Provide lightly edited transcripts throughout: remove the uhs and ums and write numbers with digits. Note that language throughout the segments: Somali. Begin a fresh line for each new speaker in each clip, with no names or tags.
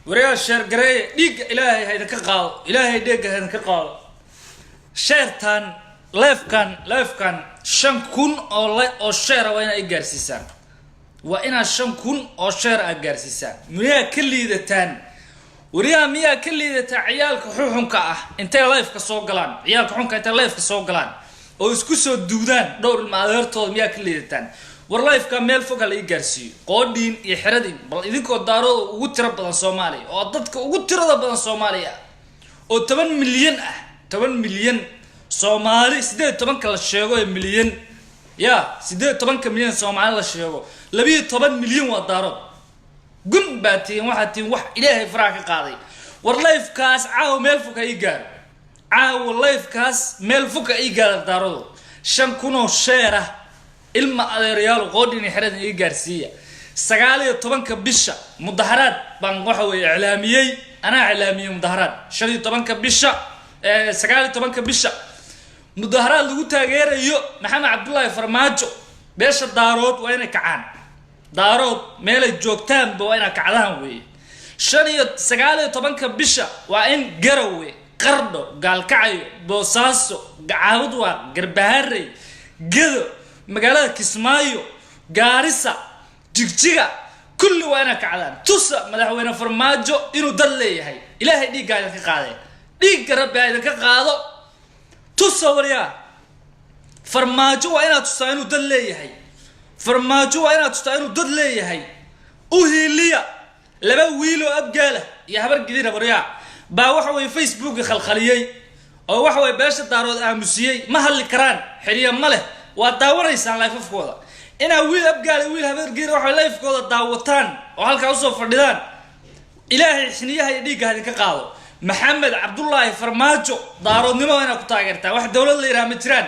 وريال شير قري ديق إلهي هيدا كقال إلهي ديق هيدا كقال شيرتان لايف كان شن كون أو شير وين إجارسيسان وإنا شن كون أو شير إجارسيسان ميا كل ذا تان وريا ميا كل ذا تعيالك حوحن كأه أنت لايف كسوق قلان عيالك حوحن أنت لايف كسوق قلان أو إسكوسو دودان دور المعذرة ميا كل ذا تان واللايف كان ميل فوق على إيجارسي قادين يحردين بل إذا كنت دارو وتر بدن سومالي أو ضدك وتر بدن سوماليا أو 8 مليون 8 مليون سومالي سيدي 8 كلا شيء مليون يا سيدي 8 مليون سومالي لا شيء لبي 8 مليون ودارو قم باتين واحد إلهي فراك قاضي واللايف كاس عاو ميل فوق إيجار عاو اللايف كاس ميل فوق إيجار دارو شن كونو شيره ilma adeeryaal qoodin xirad ay gaarsiya 19 bisha mudaharaad baan waxa way iclaamiyay ana iclaamiyay mudaharaad 15 bisha 19 bisha mudaharaad lagu taageerayo maxamed cabdullaahi farmaajo beesha daarood waa inay kacaan daarood meel ay joogtaan waa inay kacdaan weey 19 bisha waa in garowe qardho gaalkacayo boosaaso gacaawad waa garbaharey gedo magaalada Kismaayo Gaarisa Jigjiga kulli waana kacdaan tusa madaxweyne farmaajo inuu dad leeyahay ilaahay dhiigaaga ka qaaday dhiig rabbaayda ka qaado tusa wariya farmaajo waa inaad tusaa inuu dad leeyahay farmaajo waa inaad tusaa inuu dad leeyahay u hiiliya laba wiil oo abgaala iyo habar gidina wariya baa waxa way Facebook khalkhaliyay oo waxa way beesha daarood aamusiyay ma hadli karaan xiriya ma leh وداوريسان لايف كودا انا ويل ابقال ويل هبر غير waxa لايف كودا daawatan oo halka soo fadhidaan ilaahay xiniyaha dhiig hadii ka qaado maxamed cabdullaahi farmaajo daaroodnimo ina ku taageertaa wax dawlad leeyahay ma jiraan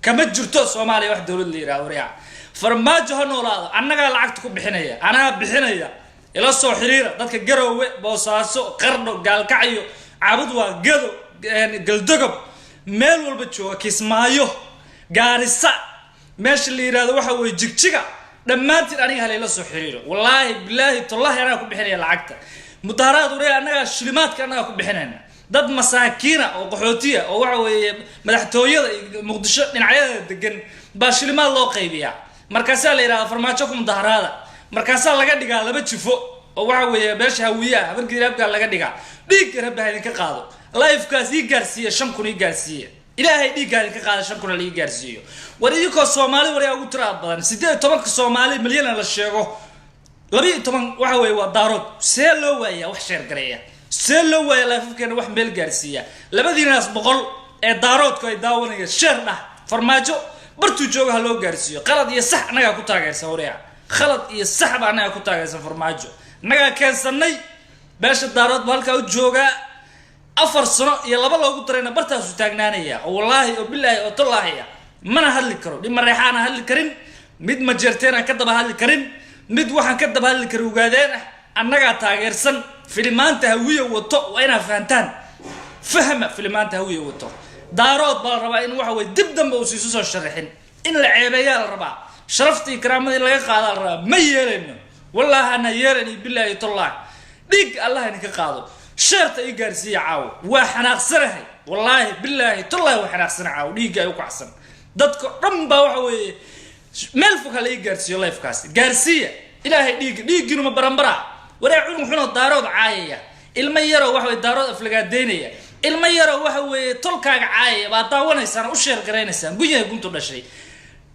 kama jirto Soomaaliya wax dawlad leeyahay wariya farmaajo ha noolaado annaga lacagta ku bixinaya ana bixinaya ila soo xiriira dadka garowe boosaaso qardho gaalkacyo caabud waa gado galdogob meel walba jooga Kismaayo Gaarisa meesha la yiraahdo waxa way jigjiga dhamaantiin aniga haleelo soo xiriiro wallahi billahi tallahi ana ku bixinaya lacagta mudaharaad wariya anaga shilimaadka anaga ku bixinayna dad masaakiina oo qaxootiya oo waxa way madaxtooyada Muqdisho dhinacyada degan ba shilimaad loo qaybiyaa markaas la yiraahdo farmaajo ku mudaharaada markaas laga dhigaa laba jifo oo waxa way beesha hawiya habarkii rabka laga dhigaa dhiig rabbaha ka qaado live kaas ii gaarsiiya 5 kun ii gaarsiiya ilaahay dhiigaada ka qaada 5 kun la gaarsiiyo wariyiko Soomaali wariya ugu tira badan 18 Soomaali milyan la sheego 12 waxa way waa daarood see loo waaya wax sheer gareeya see loo waaya laafkeena wax meel gaarsiiya labadiinaas boqol ee daaroodku ay daawanaya sheer dhah farmaajo bartu jooga loo gaarsiiyo qalad iyo sax anaga ku taageersan wariya khalad iyo sax ba anaga ku taageersan farmaajo naga keensanay beesha daarood halka u jooga afar sano iyo laba loogu tarayna bartaas u taagnaanaya wallahi oo billahi oo tallaahiya mana hadli karo dhima reexana hadli karin mid ma jeerteena ka daba hadli karin mid waxaan ka daba hadli karo ugaadeen annaga taageersan filimaanta hawiye wato waa ina fahantaan fahma filimaanta hawiye wato daarood baa rabaa in waxa way dib dambe u siiso soo sharaxin in la ceebeeyaa la rabaa sharaftii karaamada laga qaada la rabaa ma yeelano wallahi ana yeelani billahi tallaahi dhig allah in ka qaado شرط إيجارسية عاو وحناق سرهي والله بالله تالله وحناق سرع عاو ليجا يوقعسن دتك رمبا وحوي ملفك على إيجارسية الله يفكاس جارسية إلهي ليج إنه مبرمبرا ولا يعلم حنا الدارود عاية الميرة وحوي الدارود أفلقات دينية الميرة وحوي تلقى عاية بعطاونا يسان وشير قرين يسان قوية قمتوا ولا شيء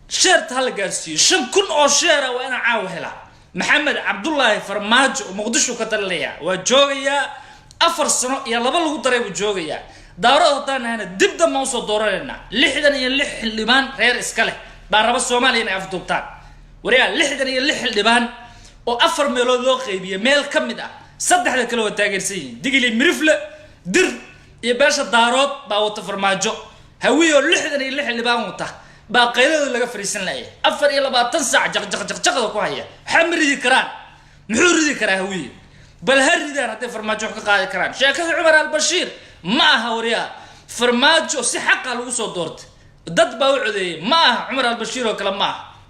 شرط هالجارسية شن كن أشيرة وأنا عاو هلا محمد عبد الله فرماج ومقدشو كتليا وجوجيا afar sano iyo laba lagu daray u joogaya daarood hadana dib dam u soo dooranayna 66 xildhibaan reer iska leh baa raba Soomaaliya inay afduubtaan wariya 66 xildhibaan oo afar meelood loo qaybiyay meel kamid ah saddexda kale oo taageersan yihiin digili mirifle dir iyo beesha daarood baa wata farmaajo hawiyo 66 xildhibaan wata baa qaylada laga fariisan laayay 24 saac jaqjaqda ku haya xamridi karaan muxuu ridi karaa hawiyo بل هردان هتي فرماجو قاعد كران شيخ عمر البشير ما هوريا فرماجو سي حق لو سو دورت دد با وعدي ما عمر البشير وكلا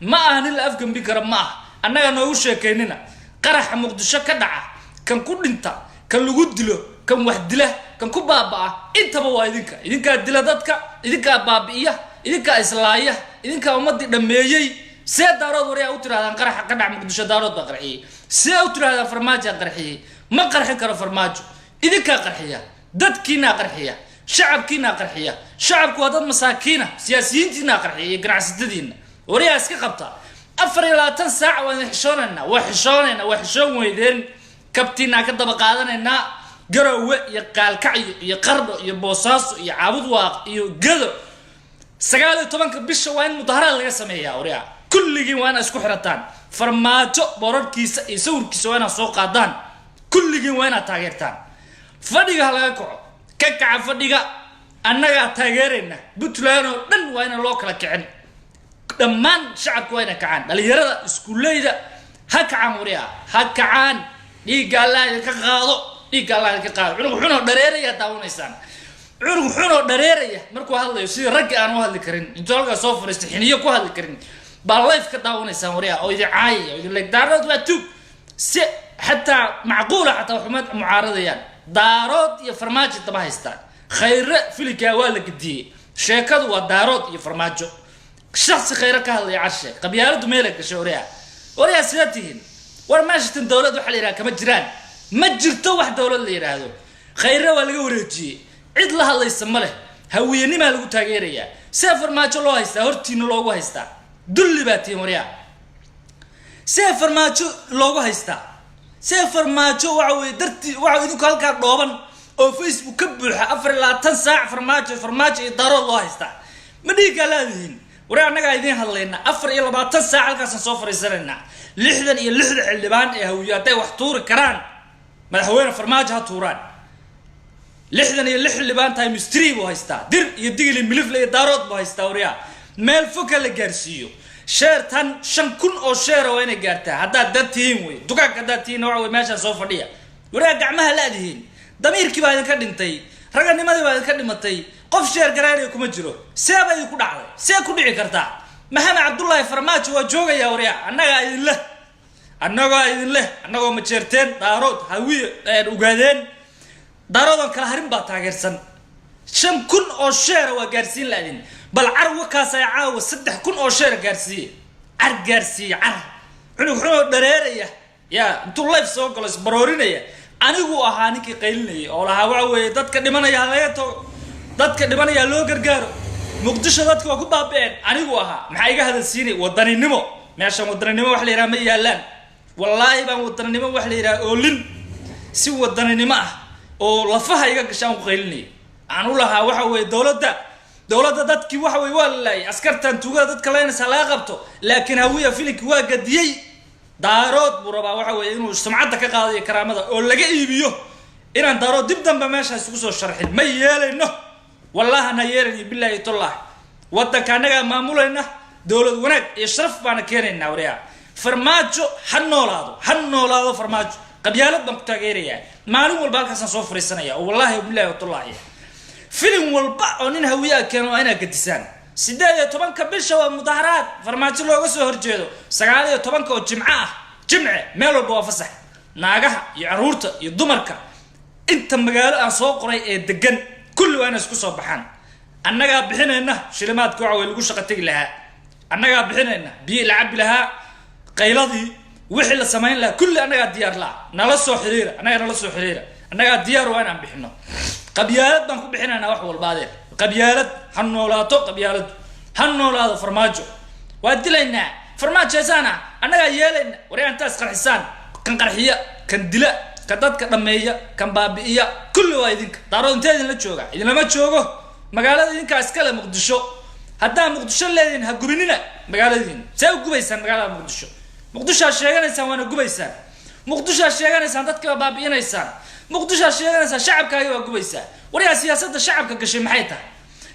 ما نيل افكم بكر ما انغا نو شيكيننا قرح مقدشو كدعه kan ku dhinta kan lagu dilo kan wax dila kan ku baabaa intaba waa idinka dila dadka idinka baabi'iya idinka islaaya idinka ummadii dhameeyay see daarood wariya u tiraadaan qarax ka dhac Muqdisho daarood ba qarxiyay see u tiraadaan farmaajo qarxiyay ma qarxin karo farmaajo idinka qarxiya dadkiina qarxiya shacabkiina qarxiya shacabku waa dad masaakiina siyaasiyiintiina qarxiya ganacsatadiina wariya iska qabta 24 saac waan xishoonayna weydeen kabtiina ka daba qaadanayna garowe iyo qaalkacyo iyo qardho iyo boosaaso iyo caabud waaq iyo gado 19 bisha waa in mudaharaad laga sameeyaa wariya kulligiin waa in isku xirataan farmaajo borarkiisa iyo sawirkiisa waa in soo qaadaan kulligiin waa in taageertaan fadhiga laga kaco fadhiga annaga taageerayna Puntland oo dhan waa in loo kala kicin dhammaan shacabku waa in kacaan dhalinyarada iskuulayda ha kacaan wariya ha kacaan dhiiga Allah ka qaado cunug xuno dhareeraya daawanaysan cunug xuno dhareeraya markuu hadlayo si rag aan u hadli karin inta laga soo fariistay xiniyo ku hadli karin baa live ka daawanaysan wariya oo idaacay oo like daarood waa tug si حتى معقولة حتى وحمد معارضيان دارود يفرماجي طبعا هيستان خير في الكوالك دي شيكاد ودارود يفرماجو شخص خيرك هذا يعرشه قبيالد ميلك شوريا وريا سياتين ورماشت الدولة وحليرا كما جيران ما جرتو واحد دولة اللي يراهدو خيره ولا وريجي عيد لها الله يسمى له هويني ما لو تاغيريا سافر ماجو لو هيستا هورتين لوغو هيستا دولي باتي وريا سافر ماجو لوغو هيستا سافر ماجو وعوي درتي وعوي إذا كان كار دوبن أو فيسبوك كبرها أفر لا تنسى فرماجو يدار الله يستع مديك لهذين ورأينا قاعدين هاللينا أفر إلا بعد تنسى على كاس صفر يسرنا لحدا يلحد اللبان هوياتي وحطور كران ما هوين فرماجها طوران لحدا يلحد اللبان تاي مستريبو هيستا دير يديك الملف لي دارود بهيستا وريا مال فوكا لجارسيو شيرتان شنكون أو شير وين جارته هذا دتين وي دكاك دتين وعوي ماشى صوفرية ورا جمعها لا دهين ضمير كي بعد كدنتي رجع نماذج بعد كدمتي قف شير قراري كمجرو سيابا يكون على سيكون عكرتا محمد عبد الله فرماج وجوجا يا وريا أنا قايل له أنا قوم تشرتين دارود هوي وجادين دارود كهرم باتاجرسن شنكون أو شير وجارسين لادين بل عرو كاسا يعاو صدح كون أو شير جارسي حنو دريرية يا انتو لايف سوكلس برورينية أنا هو أهانيكي قيلني أو لها وعوي دادك دمانا يا ليتو دادك دمانا يا لوغر جارو مقدشة دادك وكو بابين أنا هو أها محايقة هذا السيني وداني نمو ماشا وداني نمو وحلي رامي يالان والله بان وداني نمو وحلي رأولين سي وداني نمو أو لفها يقا قشان قيلني أنا لها وحوي دولة دادكي وحوي والله أسكرتان توغا دادك لين سلاقبتو لكن هوية فيلك واقديي دارود بربا وحوي إنو سمعتك قاضية كرامة أو لقى إيبيو إنان دارود دبداً بماشا سوسو الشرحين ما يالينو والله أنا ياليني بالله يطلع ودا كاننا مامولينا دولة وناك يشرف بانا كيرينا وريا فرماجو حنولادو فرماجو قبيالات بمكتاقيريا معلوم والبالكاسان صوفري السنة والله بالله يطلع فيلم والبع ونين هوية كانوا أنا قدسان سيدايا طبعاً كبيرشة ومظاهرات فرماجو لوغو سو هرجيدو سغاليا طبعاً كو جمعة ميلو بوا فسح ناقها يعرورتا يدمركا انت مقالة أن سوق راي دقن كل وانا اسكو صبحان أننا بحنا شلمات كوعو يلقو شقتك لها أننا بحنا بي لعب لها قيلضي وحي سمين لها كل أننا ديار لها نلسو حريرة أننا ديار وانا بحنا قبيالات بانكو بحنا أنا وحو البادر قبيالات هنولاتو فرماجو وادلينا فرماجو سانا أنا يالين وريان تاس قرحسان كان قرحية كان دلاء كداد كدمية كان بابية كل وايدينك دارو انتين لا جوغا إذا لما جوغو مقالة دينك اسكالا مقدشو هدا مقدشو لين هقبينينا مقالة دين ساو قبيسان مقالة مقدشو هاشيغانيسان وانا قبيسان مقدشو هاشيغانيسان دادك بابيينيسان مقدشو هاشيغانيسان شعبك ايوا قبيسان وريا سياسة شعبك قشي محيطة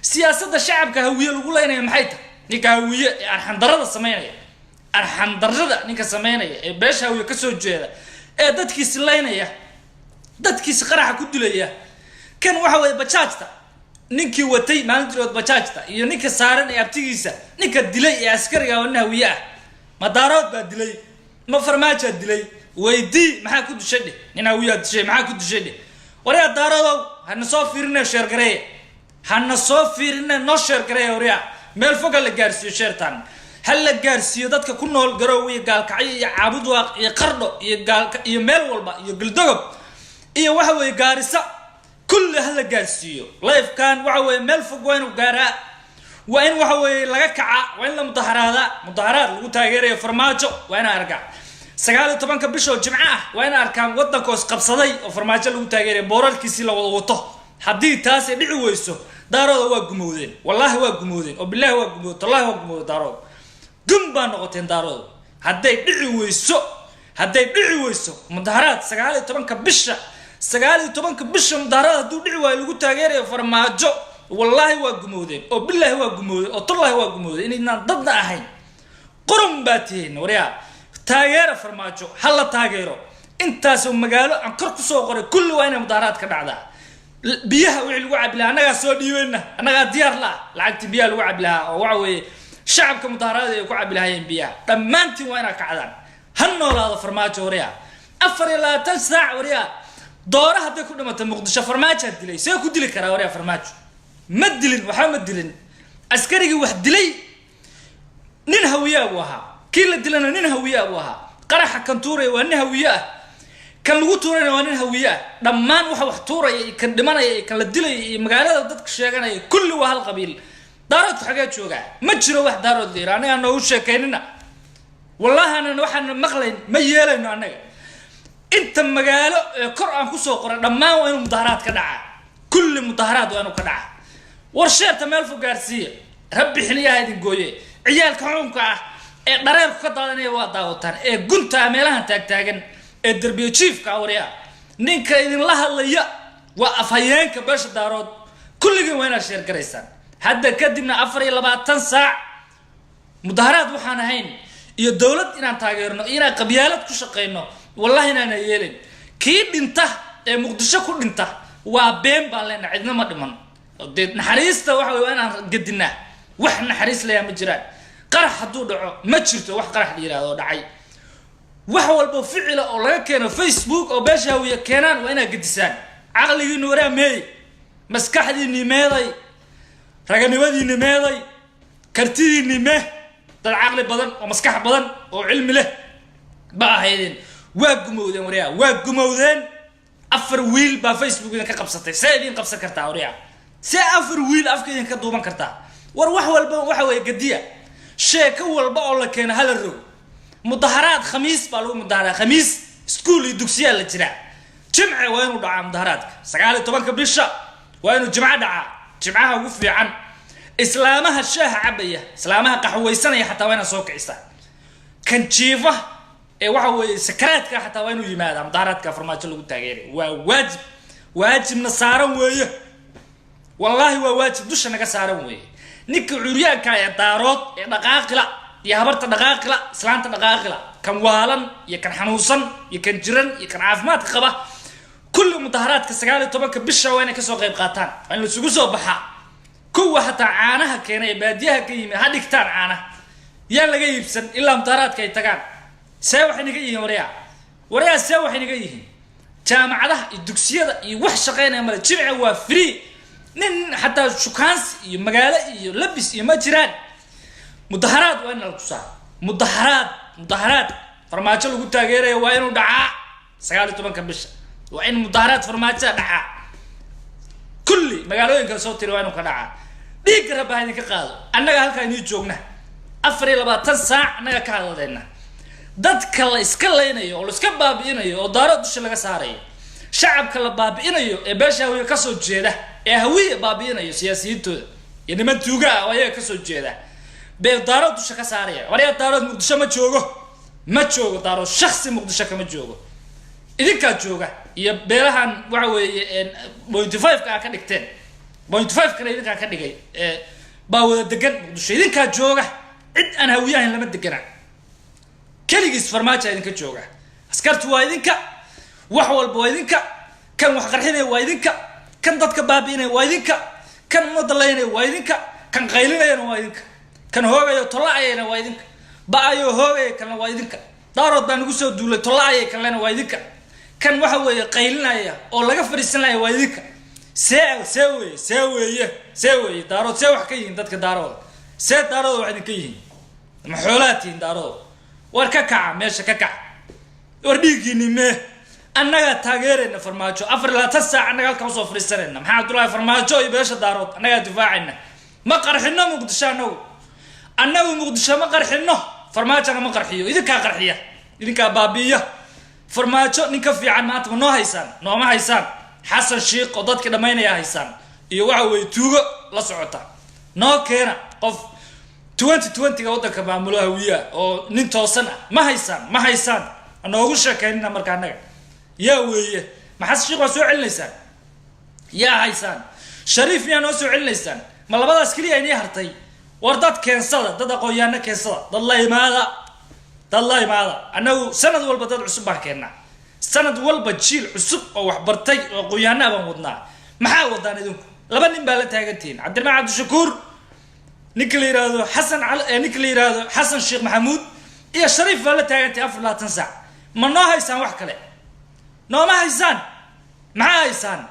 سياسة شعبك هوية لقولينا محيطة نيكا هوية الحندرة سمينيا الحندرة نيكا سمينيا بلاش هوية كسو جيدا dadkiis leynaya dadkiis qaraxa ku dilaya kan waxa way bajaajta ninkii watay maalintood bajaajta iyo ninka saaran ee abtigiisa ninka dilay ee askariga wana hawiya ma daarood ba dilay ma farmaajo dilay ويدي ما كنت شدي هنا ويا شيء ما كنت شدي وريا دارو هنصوفيرنا شرقريه هنصوفيرنا نشر قريه وريا مeel fog la gaarsiyo sheertan hal la gaarsiyo dadka ku nool garowe gaalkacay iyo caabud waaq iyo qardho iyo gaalka iyo meel walba iyo galdogob iyo waxa way gaarisa kulli hal la gaarsiyo live kan waxa way meel fog weyn u gaaraa waa in waxa way laga kaca waa in la mudaharaad lagu taageerayo farmaajo waa in arka 19 bisha Jimcaha waa in arkaan wadankoos qabsaday oo farmaajo lagu taageerayo boorarkiisi la wada wato hadii taas ay dhici weyso daarooda waa gumowdeen wallahi waa gumowdeen oo billahi waa gumowdeen wallahi waa gumowdeen daarooda gumba noqoteen daarooda haday dhici weyso mudaharaad 19 bisha mudaharaad haduu dhici waayo lagu taageerayo farmaajo wallahi waa gumowdeen oo billahi waa gumowdeen oo tallahi waa gumowdeen inaan dadna ahayn qoran baatiin wariya taageero farmaajo hal taageero intaas oo magaalo aan kor ku soo qoray kulli waa inay mudaharaad ka dhacdaa biyaha wixii lagu cabilaa anaga soo dhiibayna anaga diyaar la lacagti biyaha lagu cabilaa oo waxa weeye shacabka mudaharaad ay ku cabilaayeen biyaha dhamaantii waa inay kacdaan han noolaado farmaajo wariya 24 saac wariya doora haday ku dhimatay muqdisho farmaajo dilay see ku dili karaa wariya farmaajo ma dilin waxa ma dilin askarigi wax dilay nin hawiya waha kila dilana nin hawiya waha qaraxa kan tuuray waa nin hawiya kan lagu tuurayna waa nin hawiya dhamaan wax tuuray kan dhimanay kan la dilay magaalada dadka sheeganay kulli waa hal qabiil daarad xaga jooga ma jiro wax daarad leeyahay anaga noo sheekeynina wallahi ana waxaan maqlayn ma yeelayno anaga inta magaalo kor aan ku soo qoray dhamaan waa inuu mudaharaad ka dhaca kulli mudaharaad waa inuu ka dhaca warsheerta meel fog gaarsiiya rabbi xiliyaha idin gooye ciyaalka xunka ah ee dhareer ka daadanaya waa daawataan ee gunta meelahan taagtaagan ee darbiye chiefka wariya ninka idin la hadlaya waa afhayeenka beesha daarood kulligiin waa inaad sheer garaysaan hadda kadibna 24 saac mudaharaad waxaan ahayn iyo dawlad inaan taageerno inaan qabyaalad ku shaqeyno wallahi inaan yeelin kii dhinta ee muqdisho ku dhinta waa been baan leenahay cidna ma dhiman deed naxariista waxa way inaan gadinaa wax naxariis leeyahay ma jiraan qarax haduu dhaco ma jirto wax qarax yiraahdo dhacay wax walba ficil oo laga keeno Facebook oo beesha wiya keenan waa inaa gadisaan aqligiina waraa meey maskaxdiina meeday raganimadina meeday kartidiina mee dad aqli badan oo maskax badan oo cilmi leh ba ahaydeen waa gumowdeen wariya waa gumowdeen afar wiil ba Facebook ka qabsatay saadin qabsan kartaa wariya si afar wiil afkeedin ka duuban kartaa war wax walba waxa way gadiya sheeko walba oo la keeno hal roog mudaharaad khamiis baa lagu mudaharaad khamiis school iyo dugsiya la jira jimce waa inuu dhaca mudaharaadka 19 bisha waa inuu jimce dhaca jimcaha ugu fiican islaamaha shaaha cabaya islaamaha qaxwaysanaya xataa waa inay soo kicisa kan jiifa ee waxa weeye sakaraadka xataa waa inuu yimaado mudaharaadka farmaajo lagu taageeray waa waajibna saaran weeye wallahi waa waajib dusha naga saaran weeye ninka curyaanka ee daarood ee dhaqaaqila iyo habarta dhaqaaqila islaanta dhaqaaqila kan waalan iyo kan xanuunsan iyo kan jiran iyo kan caafimaad qaba kulli mudaharaadka 19 bisha waa inay ka soo qayb qaataan in la isugu soo baxa kuwa hataa caanaha keenay baadiyaha ka yimid ha dhigtaan caanaha yaa laga iibsan ilaa mudaharaadka ay tagaan see waxay naga yihiin wariya see waxay naga yihiin jaamacadaha iyo dugsiyada iyo wax shaqeynaya mala jimca waa free nin hataa shukaans iyo magaalo iyo labis iyo ma jiraan mudaharaad waa in la tusaa mudaharaad farmaajo lagu taageerayo waa inuu dhacaa 19 bisha waa in mudaharaad farmaajo dhacaa kulli magaalooyinka soo tiri waa inuu ka dhacaa dhiig rabaa idin ka qaado annaga halka inuu joogna 24 saac annaga ka hadlayna dadka la iska leynayo oo la iska baabiinayo oo daaro dusha laga saarayo shacabka la baabiinayo ee beesha hawiye ka soo jeeda ee hawiye baabiinayo siyaasiyintooda iyo niman tuuga ah oo ayaga ka soo jeeda bee daaro dusha ka saaraya wariya daaro muqdisho ma joogo daaro shakhsi muqdisho kama joogo idinka jooga iyo beelahan waxa weeye 0.5 ka dhigteen 0.5 kana idinka ka dhigay baa wada degan muqdisho idinka jooga cid aan hawiyahan lama degana kaligiis farmaajo idinka jooga askartu waa idinka wax walba waa idinka kan wax qarxinay waa idinka kan dadka baabiinay waa idinka kan madalaynay waa idinka kan qaylinayna waa idinka kan hoogayo tolaayna waa idinka baayo hoogay kan waa idinka daarood baan ugu soo duulay tolaayay kalena waa idinka kan waxa weeye qaylinaya oo laga fariisanaya waa idinka seeweeye daarood see wax ka yihiin dadka daarood see daarood wax idinka yihiin ma xoolaatiin daarood war ka kaca meesha ka kaca war dhiigiini mee annaga taageerayna farmaajo 24 saac annaga halka soo fariisanayna maxaa Abdullaahi farmaajo iyo beesha daarood annaga difaacayna ma qarxino muqdisho annagu muqdisho ma qarxino farmaajo ma qarxiyo idinka qarxiya idinka baabiya farmaajo ninka fiican maanta ma noo haysaan nooma haysaan xasan sheekh oo dadka dhamaynaya haysaan iyo waxa way tuugo la socota noo keena qof 2020 ga wadanka maamulaha wiya oo nin toosan ma haysaan anoogu sheekeynina marka annaga yaa weeye ma xasan sheekh waa soo celinaysaan yaa haysaan shariif yaa noo soo celinaysaan ma labadaas kaliya inay hartay war dad keensada dad aqoonyaana keensada dad la imaada annagu sanad walba dad cusub baan keenaa sanad walba jiil cusub oo wax bartay oo aqoonyaana baan wadnaa maxaa wadaan idinku laba nin baa la taagantiin Cabdiraxmaan Cabdishakuur ninka la yiraahdo Xasan Sheekh Maxamuud iyo Shariif baa la taagantiin 24 saac ma noo haysaan wax kale nooma haysaan maxaa haysaan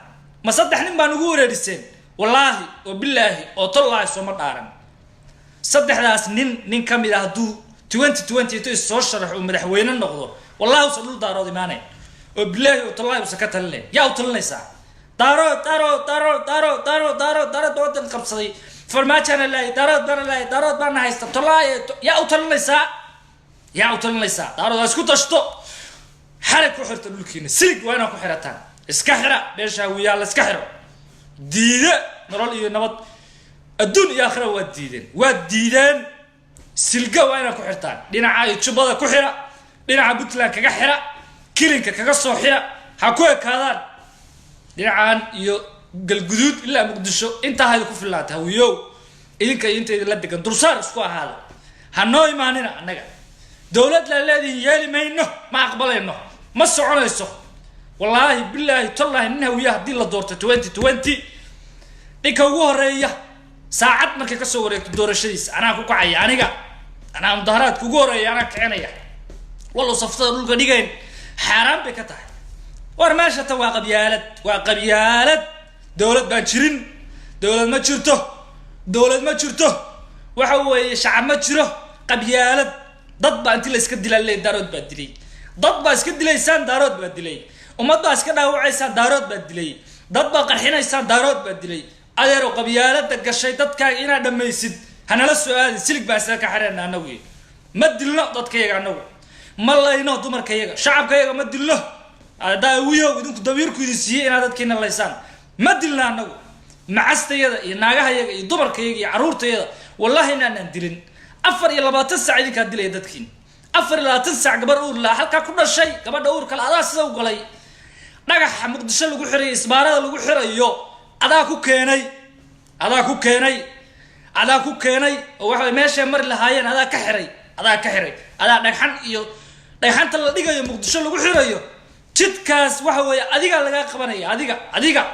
ma saddex nin baan ugu wareeriseen wallaahi oo billaahi oo tallaahi soo ma dhaaran saddexdaas nin kamid ah duu 2020 soo sharax oo madaxweyne noqdo wallaahi soo dhul daarood imaanay oo billaahi oo tallaahi soo ka talinay yaa u talinaysaa daarood wadan qabsaday farmaajana lay daarood baan haysta tallaahi yaa u talinaysaa daarood isku tashto xarag ku xirta dhulkiina silig waa inaa ku xirataan iska xira beesha wiyaa la iska xiro diida nolol iyo nabad adduun iyo aakhira waa diideen silga waa inaa ku xirtaan dhinaca jubada ku xira dhinaca Puntland kaga xira kilinka kaga soo xira ha ku ekaadaan dhinacan iyo galguduud ilaa muqdisho inta hayda ku filaata wiyo idinka inteeda la degan dursaar isku ahaada ha noo imaanina annaga dawlad la leedahay yeeli mayno ma aqbalayno ma soconayso wallaahi billaahi tallahi inna wiya hadii la doorto 2020 ninka ugu horeeya saacad markay ka soo wareegto doorashadiisa anaa ku kacaya anaa mudaharaadka ugu horeeya anaa kicinaya wallow saftada dhulka dhigayn xaaraan bay ka tahay war meesha ta waa qabyaalad dawlad baan jirin dawlad ma jirto waxa weeye shacab ma jiro qabyaalad dad baa intii la iska dilay daarood baa dilay dad baa iska dilaysaan daarood baa dilay ummad baa iska dhaawacaysaan daarood baa dilay dad baa qarxinaysaan daarood baa dilay adeero qabyaalada gashay dadkaaga inaa dhamaysid hanala soo aadi silig baa isla ka xareena anagu ma dilno dadkayga anagu ma layno dumarkayga shacabkayga ma dilno daawiyo idinku dabiirku idin siiyay inaad dadkiina laysaan ma dilna anagu macastayada iyo naagahayaga iyo dumarkayga iyo caruurtayada wallahi inaan dilin 24 saac idinka dilay dadkiin 24 saac gabar uur la halka ku dhashay gabadha uur kale adaa sida u galay dhagaxa muqdisho lagu xiray isbaarada lagu xirayo adaa ku keenay oo waxa meesha mar lahaayeen adaa ka xiray adaa dhagxanta la dhigayo muqdisho lagu xirayo jidkaas waxa weeye adiga laga qabanaya adiga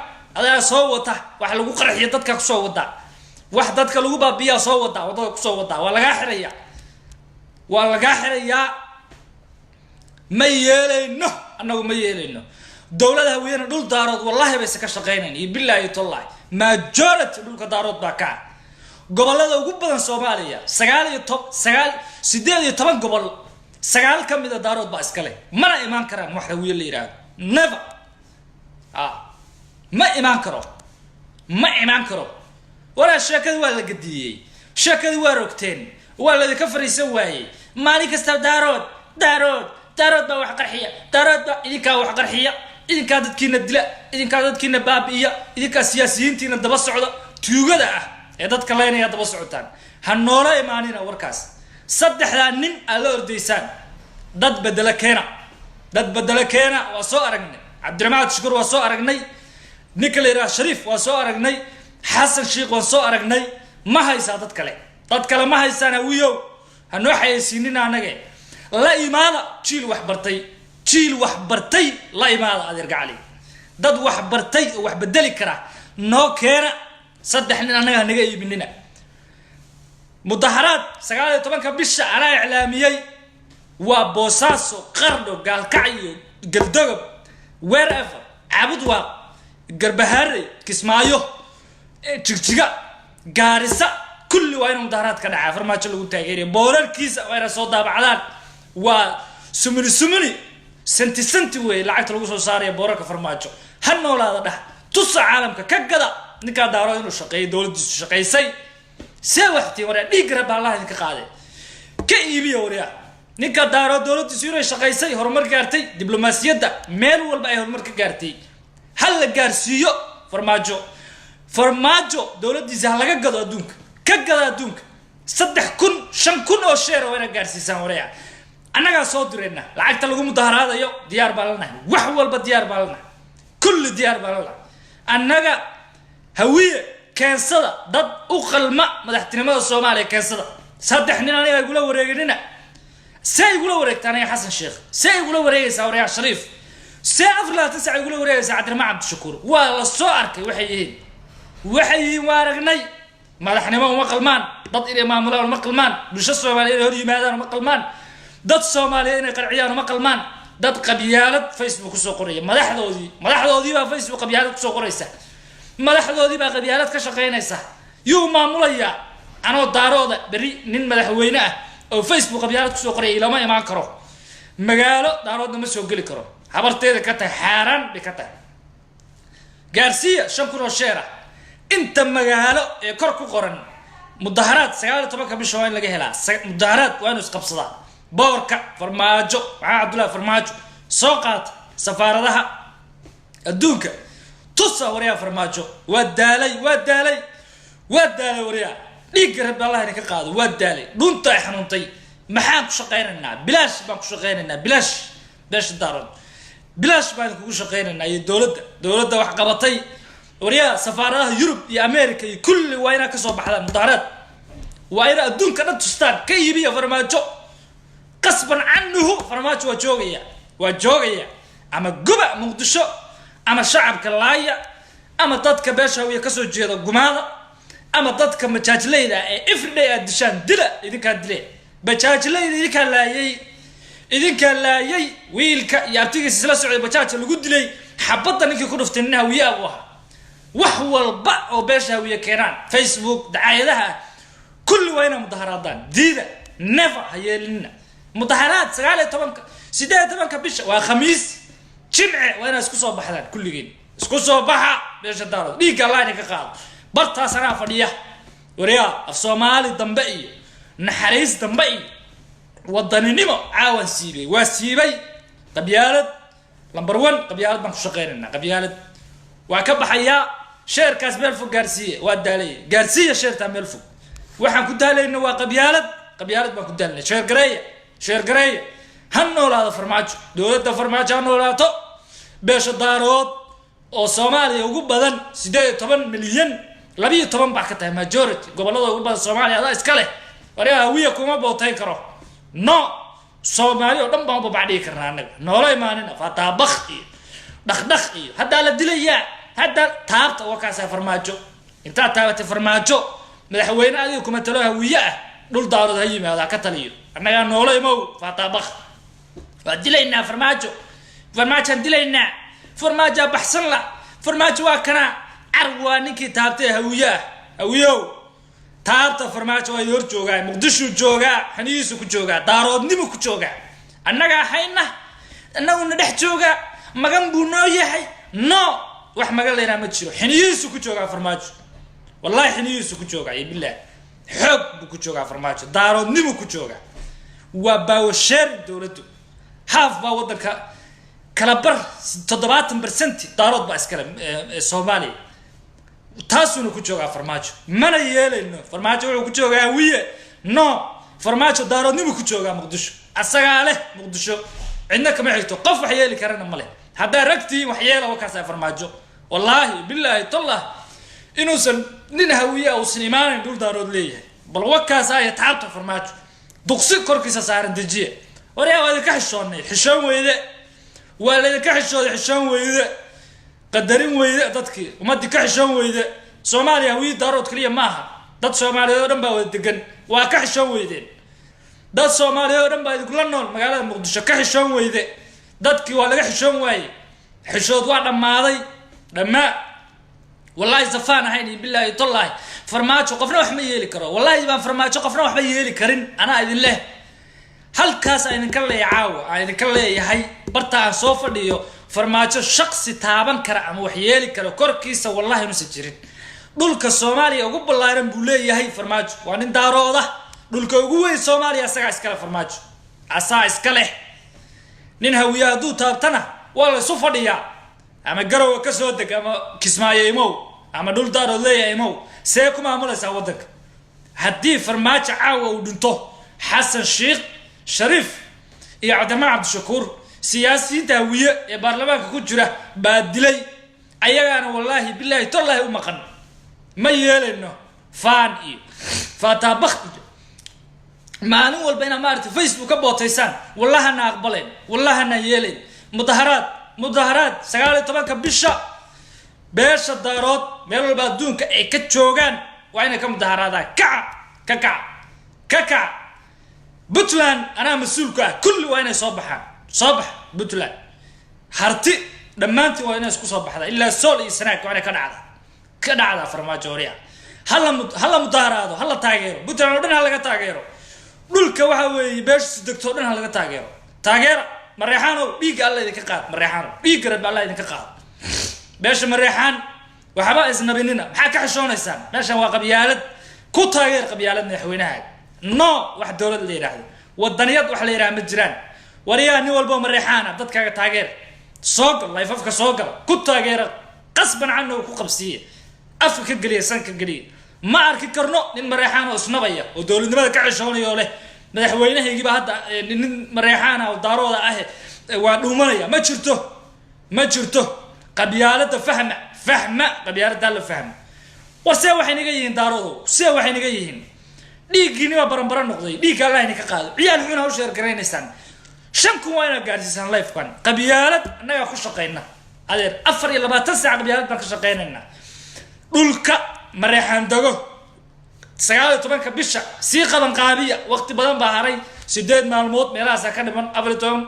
soo wata wax lagu qarxiyo dadka ku soo wada wax dadka lagu baabiya soo wada wadada ku soo wada waa laga xiraya ma yeelayno annagu ma yeelayno dawladaha weeyna dhul daarood wallahi bay ka shaqeynayaan iyo billaahi tallahi majority dhulka daarood baa ka gobolada ugu badan Soomaaliya 18 gobol 9 kamid ah daarood baa iska leh mana iman karaan wax rawiye la yiraahdo never ma iman karo wala sheekadu waa la gadiyay sheekadu waa rogteen waa la ka fariisan waayay maalin kasta daarood baa wax qarxiya daarood baa idinka wax qarxiya idinka dadkiina dila idinka dadkiina baabiya idinka siyaasiyiintiina daba socda tuugada ah ee dadka leenaya daba socotaan ha noola imaanina warkaas saddexda nin ala ordaysaan dad bedela keena waa soo aragnay Cabdiraxmaan Cabdishakuur waa soo aragnay ninka la yiraahdo Shariif waa soo aragnay Xasan Sheekh waa soo aragnay ma haysaa dad kale ma haysaan wiyow ha noo xayeysiinina anaga la imaada jiil wax bartay la imaada adeer gacali dad wax bartay oo wax bedeli kara noo keena saddex nin anaga naga iibinina mudaharaad 19 bisha ana iclaamiyay وبوساسو قردو قال كعيو قلدقب wherever عبد واق قربهاري كسمايو جيجيغا غارسا كل وين مدارات كدعا فرماجو لو تاغيري بورالكيس وين سو دابعدان سمني سنتي وي لعقت لو سو ساريا بورالka فرماجو هنولاada dhax tusa caalamka ka gada ninka daaro inuu shaqeeyo dawladdiisu shaqeysay see waxtii wara dhiig rab Allah idinka qaaday ka iibiyo wariya ninka daaro dawladdiisu inay shaqeysay horumar gaartay diblomaasiyadda meel walba ay horumar ka gaartay hal la gaarsiiyo farmaajo dawladdiisa laga gado adduunka ka gada adduunka 3000 5000 oo sheer oo ina gaarsiisan wariya annaga soo direena lacagta lagu mudaharaadayo diyaar baa lanahay wax walba diyaar baa lanahay كل ديار بالله أنجا هوية كنسدة ضد أقل ما مدحتنا الصومالي كنسدة صدقني أنا يقولوا وريجنا سيقولوا وريج تاني حسن شيخ سيقولوا وريج سوريا شريف سأفلا تسع يقولوا وريج سعد ما عبد الشكور والله الصارك وحيين وارجني مدحنا ما مقلمان ضد إلى ما ملا المقلمان بش الصومالي هري ماذا مقلمان ضد الصوماليين قرعيان مقلمان dad qabyaalad Facebook ku soo qoraya madaxdoodii baa Facebook qabyaalad ku soo qoraysa madaxdoodii baa qabyaalad ka shaqeynaysa yuu maamulaya anoo daarooda bari nin madaxweyne ah oo Facebook qabyaalad ku soo qoraya ilama imaan karo magaalo daaroodna ma soo gali karo habarteeda ka tahay xaaraan ka tahay gaarsiya 5 sheera inta magaalo ee kor ku qoran mudaharaad 19 bisha waa in laga helaa mudaharaad waa inuu isqabsadaa بوركا فرماجو عبد الله فرماجو سوقات سفارتها الدوكا تصا وريا فرماجو ودالي وريا ليقرب الله انك قاد ودالي دونتا حنونتي ما حاك شقيرنا بلاش باك شقيرنا بلاش دارن بلاش باك شقيرنا هي دولده wax qabatay وريا سفارتها يوروب يا امريكا كل وينا كسو بخدا مدارات وينا الدوكا دتستان كيبيا فرماجو قصبا عنه فرماجو وجوغيا اما قبع مقدشو اما شعب كلايا اما دادك باشا ويا كسو جيدا قمادا اما دادك مجاجليدا افردي ادشان دلا اذن كان دلي بجاجليدا اذن كان لايي ويلكا يابتيغي سلسلة سعودي بجاجة لقود دلي حبطا نكي كنفتنها ويا ابوها وحو البع وباشا ويا كيران فيسبوك دعايدها كل وينا مظاهرات ديدا نفع هيالنا مظاهرات 19 بش وخميس جمعه وانا اسكو سو بخدان كلغين اسكو سو بخا بيش دارو ديق الله انك قاد برتا سنا فديا وريا الصومالي دنبئي نحريس دنبئي ودنينيمو عاون سيبي واسيبي قبيالد نمبر 1 قبيالد بان شقيرنا قبيالد وكبخيا شير كاس ملفو غارسيه ودالي غارسيه شير تا ملفو waxaan ku daalayna waa qabyaalad baan ku daalnay sheer gareey hannoolaada farmaajo dawladda farmaajo hannoolaato beesha daarood oo Soomaaliya ugu badan 18 milyan 12 baa ka tahay majority gobolada ugu badan Soomaaliya adaa iska leh wariyaha wiya kuma bootayn karo no Soomaaliya oo dhan baan u baabacdi karnaa anaga noolay maanina fataa bakhi dhaqdhaqi hada la dilaya hada taabta wakaas farmaajo inta taabta farmaajo madaxweyne adiga kuma talo hawiye ah dhul daarad hayimaada ka taliyo annaga noolay mow fatabakh wadilayna farmaajo dilayna farmaajo baxsan la farmaajo waa kana arwa ninkii taabtay hawiyo taabta farmaajo ay hor joogaa muqdisho joogaa xaniisu ku joogaa daaroodnimo ku joogaa annaga hayna annaguna dhex joogaa magan buu noo yahay no wax magan leeyahay ma jiro xaniisu ku joogaa farmaajo والله حنيسو كجوغا يا بالله حب كجوغا فرماجو دارو نيمو كجوغا وباوشر دولتو هاف با ودنك كلابر 70% دارود با اسكلم سومالي تاسونو كجوغا فرماجو مانا ييلينو فرماجو كجوغا ويه نو فرماجو دارو نيمو كجوغا مقدشو اسغاله مقدشو عندك ما حيتو قف وحيالي كرنا مله هدا ركتي وحياله وكاسا فرماجو والله بالله طلع إنه سن نهوية أو سنيمان دول دارود ليه بل وكاسا يتعبط فرماجو دقسي كوركيسا سارن دجيه وريا هذا كحشوني حشون ويده ولا كحشون حشون ويده قدرين ويده ددكي وما دي كحشون ويده Soomaaliya هوية دارود كليه maaha dad Soomaaliyeed oo dhan baa wada degan waa ka xishoon weydeen dad Soomaaliyeed oo dhan baa idinku la nool magaalada Muqdisho ka xishoon weyde dadkii waa laga xishoon waayay xishood waa dhamaaday dhamaa wallahi safaan ahayn billahi tallahi farmaajo qofna wax ma yeeli karo wallahi baan farmaajo qofna wax ma yeeli karin ana idin leh halkaas idin ka leeyaawo idin ka leeyahay barta aan soo fadhiyo farmaajo shakhsi taaban kara ama wax yeeli karo korkiisa wallahi ma jirin dhulka Soomaaliya ugu ballaaran buu leeyahay farmaajo waa nin daarooda dhulka ugu weyn Soomaaliya asaga iska leh farmaajo asaa iska leh nin hawiya haduu taabtana waa la soo fadhiyaa ama garow ka soo deg ama kismaayeemo ama dhul daarood leeyahay see ku maamulaysaa wadanka haddii farmaajo caawa uu dhinto xasan sheekh shariif iyo cabdiraxmaan cabdishakuur siyaasiyiinta hawiye ee baarlamaanka ku jira baa dilay ayagaana wallahi billahi tallahi u maqan ma yeeleno faan iyo fataabakh maalin walba ina maartay Facebook ka bootaysaan wallahi na aqbaleen wallahi na yeeleen mudaharaad 19 bisha beesha daarood meel walba adduunka ay ka joogaan waa inay ka mudaharaadaan kaka Puntland ana mas'uulka kulli waa inay soo bax Puntland harti dhamaantii waa inay isku soo baxda ilaa sool iyo sanaag waa inay ka dhacda farmaajo horiya hala mudaharaado hala taageero Puntland oo dhan laga taageero dhulka waxa weey beesha degto dhan laga taageero mareexano dhiig alla idinka qaad mareexano dhiig garab alla idinka qaad beesha mareexan waxba isnabinina maxaa ka xishoonaysaan meeshan waa qabyaalad ku taageer qabyaalad madaxweynaha no wax dawlad la yiraahdo wadaniyad wax la yiraahdo ma jiraan wariyaa nin walba mareexana dadkaaga taageer soo gal life-afka soo gal ku taageer qasban cano ku qabsiye afka ka galiya sanka galiya ma arki karno nin mareexan oo isnabaya oo dawladnimada ka xishoonayo leh madaxweynahaygiiba hadda nin mareexan oo daarooda ah waa dhuumanaya ma jirto qabyaalada fahma qabyaalada la fahma warse waxay naga yihiin daaroodo waxay naga yihiin dhiigini waa baranbaran noqday dhiig Allah inay ka qaado ciyaal xuna u sheer gareynaysan shanku waa inay gaarsiisan life kan qabyaalad anaga ku shaqeynaa adeer 24 saac qabyaalad baan ka shaqeynaa dhulka mareexan dago 19 bisha si qaban qaabiya waqti badan baa haray 8 maalmood meelahaas ka dhiman abriton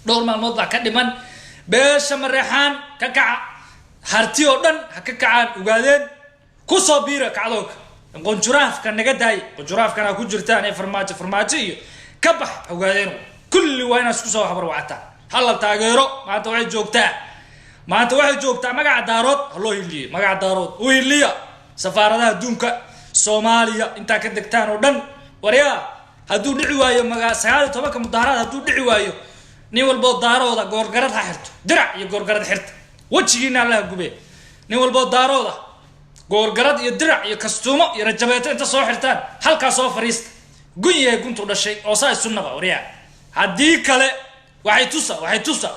dhowr maalmood baa ka dhiman beesha mareexan ka kaca harti oo dhan ha ka kacaan ugaadeen ku soo biira kacdoog qonjuraafka naga daay qonjuraafkana ku jirtaan ee farmaajo iyo ka bax ugaadeen kulli waa inaad isku soo habar wacata hal taageero maanta waxay joogtaa magaca daarood loo hiliyo magaca daarood oo hiliya safaaradaha adduunka Soomaaliya inta ka degtaan oo dhan wariyaa haduu dhici waayo magaca 19 mudaharaad haduu dhici waayo nin walba daarooda goorgarad ha xirto dirac iyo goorgarad xirta wajigiina Allah gubee nin walba daarooda goorgarad iyo dirac iyo kastuumo iyo rajabeeto inta soo xirtaan halka soo fariista gunyahay guntu dhashay oo saa sunnaba wariyaa hadii kale waxay tusa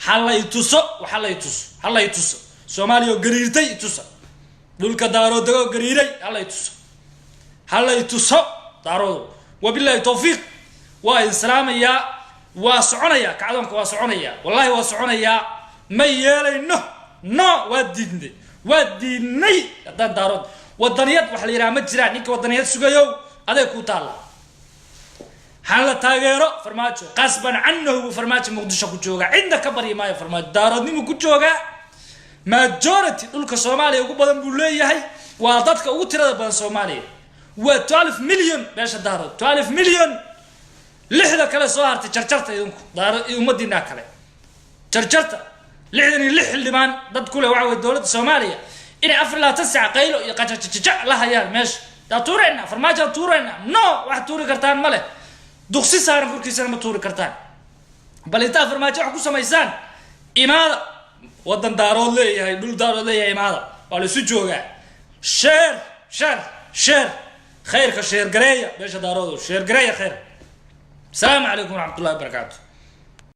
halay tuso Soomaaliya gariirtay tusa dhulka daarooda gariiray halay tuso daaroodo wabillahi tawfiiq wa islaamiya wa soconaya kacdoonka wa soconaya wallahi wa soconaya ma yeelayno waa diidnay haddaan daarood wadaniyad wax la yiraahdo ma jiraan ninka wadaniyad sugayo aday ku taala hala taageero farmaajo qasban annahu farmaajo Muqdisho ku jooga inda ka bari maayo farmaajo daaroodnimo ku jooga majority dhulka Soomaaliya ugu badan buu leeyahay waa dadka ugu tirada badan Soomaaliya waa 12 milyan beesha daarood 12 milyan lixda kale soo hartay jarjarta idinku daarood ummadina kale jarjarta 66 liman dad kule waxa dawladda Soomaaliya inay 24 saac qaylo iyo qajajajaja la hayaan meesha daatuurayna farmaajo tuurayna no wax tuuri kartaan male duqsi saaran kurkiisa ma tuuri kartaan bal inta farmaajo wax ku sameeysan imaada wadan daarood leeyahay dhul daarood leeyahay imaada waa la isu joogaa share khayrka share gareeya beesha daarood share gareeya khayr السلام عليكم ورحمة الله وبركاته.